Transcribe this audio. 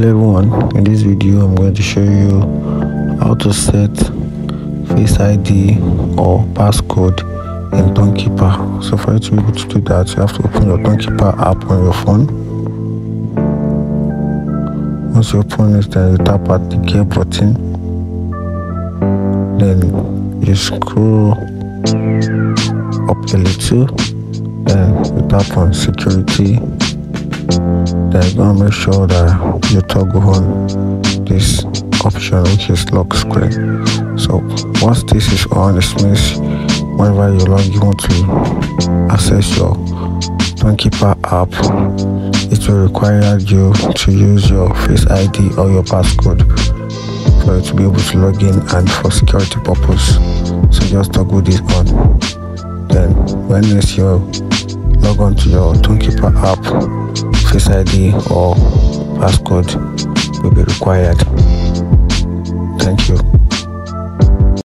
Hello everyone, in this video I'm going to show you how to set Face ID or passcode in Tonkeeper. So for you to be able to do that, you have to open your Tonkeeper app on your phone. Once you open it, then you tap at the gear button, then you scroll up a little, then you tap on security. Then you're going to make sure that you toggle on this option, which is lock screen. So once this is on, this means whenever you want to access your Tonkeeper app, it will require you to use your Face ID or your passcode for you to be able to log in and for security purpose. So just toggle this on. Then when you log on to your Tonkeeper app, Face ID or passcode will be required.